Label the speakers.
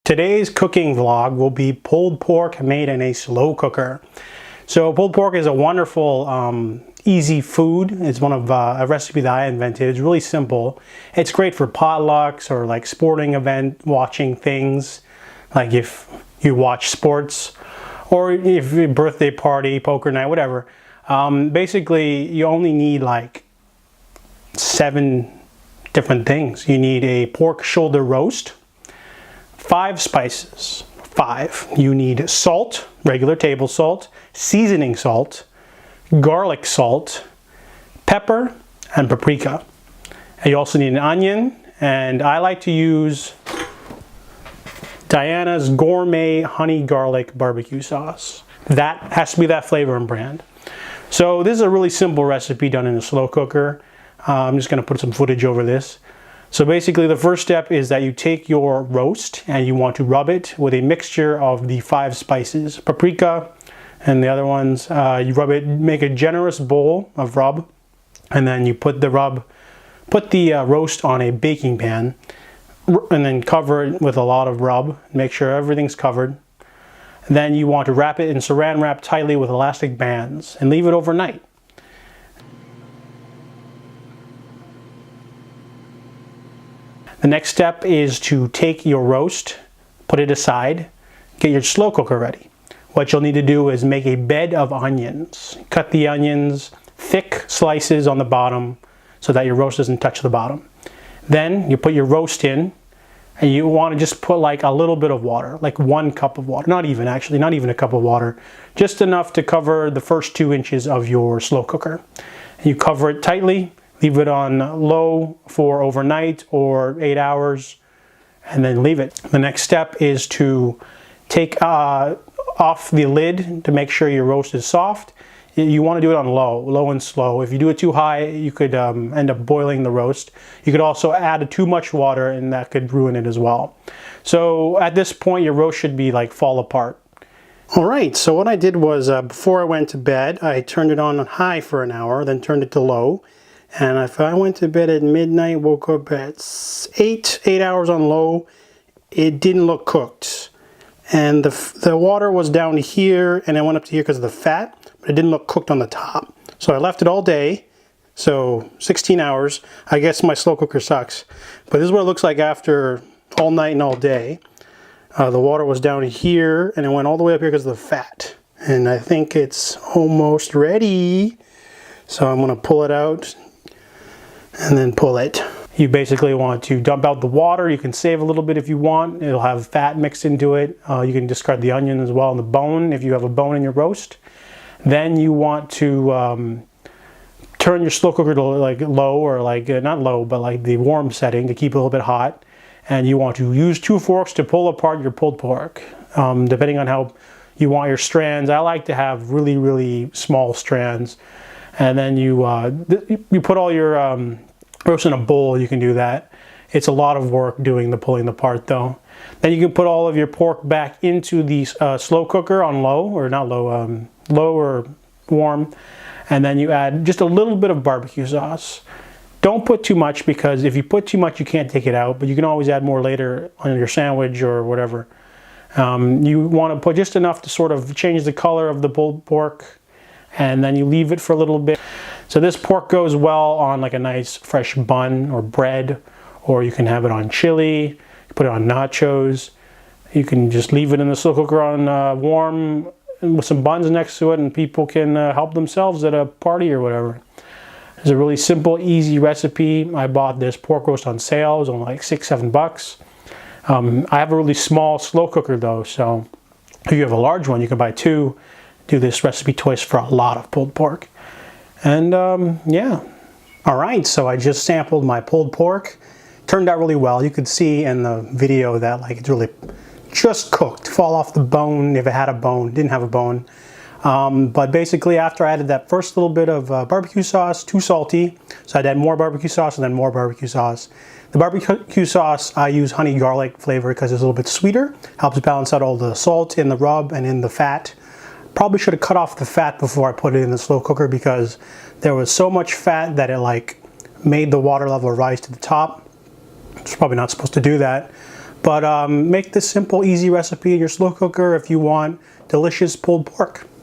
Speaker 1: Today's cooking vlog will be pulled pork made in a slow cooker. So pulled pork is a wonderful, easy food. It's one of a recipe that I invented. It's really simple. It's great for potlucks or like sporting event watching things, like if you watch sports or if your birthday party, poker night, whatever. Basically, you only need like 7 different things. You need a pork shoulder roast, 5 spices, 5. You need salt, regular table salt, seasoning salt, garlic salt, pepper, and paprika. And you also need an onion, and I like to use Diana's Gourmet Honey Garlic Barbecue Sauce. That has to be that flavor and brand. So this is a really simple recipe done in a slow cooker. I'm just going to put some footage over this. So basically the first step is that you take your roast and you want to rub it with a mixture of the 5 spices, paprika and the other ones. You rub it, make a generous bowl of rub, and then you put the roast on a baking pan and then cover it with a lot of rub. Make sure everything's covered. Then you want to wrap it in saran wrap tightly with elastic bands and leave it overnight. The next step is to take your roast, put it aside, get your slow cooker ready. What you'll need to do is make a bed of onions. Cut the onions, thick slices on the bottom so that your roast doesn't touch the bottom. Then you put your roast in, and you want to just put like a little bit of water, like 1 cup of water. Not even a cup of water. Just enough to cover the first 2 inches of your slow cooker. And you cover it tightly. Leave it on low for overnight or 8 hours, and then leave it. The next step is to take off the lid to make sure your roast is soft. You want to do it on low and slow. If you do it too high, you could end up boiling the roast. You could also add too much water, and that could ruin it as well. So at this point, your roast should be like fall apart. Alright, so what I did was before I went to bed, I turned it on high for an hour, then turned it to low. And if I went to bed at midnight, woke up at 8 hours on low, it didn't look cooked. And the water was down to here, and it went up to here because of the fat, but it didn't look cooked on the top. So I left it all day, so 16 hours. I guess my slow cooker sucks. But this is what it looks like after all night and all day. The water was down here, and it went all the way up here because of the fat. And I think it's almost ready. So I'm going to pull it out and then pull it. You basically want to dump out the water. You can save a little bit if you want. It'll have fat mixed into it. You can discard the onion as well and the bone if you have a bone in your roast. Then you want to turn your slow cooker to like low, or like not low, but like the warm setting to keep it a little bit hot. And you want to use 2 forks to pull apart your pulled pork, depending on how you want your strands. I like to have really, really small strands. And then you put all your roast in a bowl. You can do that. It's a lot of work doing the pulling apart though. Then you can put all of your pork back into the slow cooker on low, or not low, low or warm. And then you add just a little bit of barbecue sauce. Don't put too much, because if you put too much you can't take it out, but you can always add more later on your sandwich or whatever. You want to put just enough to sort of change the color of the pulled pork, and then you leave it for a little bit. So this pork goes well on like a nice fresh bun or bread, or you can have it on chili, put it on nachos. You can just leave it in the slow cooker on warm with some buns next to it, and people can help themselves at a party or whatever. It's a really simple, easy recipe. I bought this pork roast on sale. It was only like $6-7. I have a really small slow cooker though, so if you have a large one, you can buy 2. Do this recipe twice for a lot of pulled pork. And yeah. Alright, so I just sampled my pulled pork. Turned out really well. You could see in the video that like it's really just cooked. Fall off the bone if it had a bone. Didn't have a bone. But basically after I added that first little bit of barbecue sauce, too salty. So I'd add more barbecue sauce and then more barbecue sauce. The barbecue sauce, I use honey garlic flavor because it's a little bit sweeter. Helps balance out all the salt in the rub and in the fat. Probably should have cut off the fat before I put it in the slow cooker, because there was so much fat that it like made the water level rise to the top. It's probably not supposed to do that. But make this simple, easy recipe in your slow cooker if you want delicious pulled pork.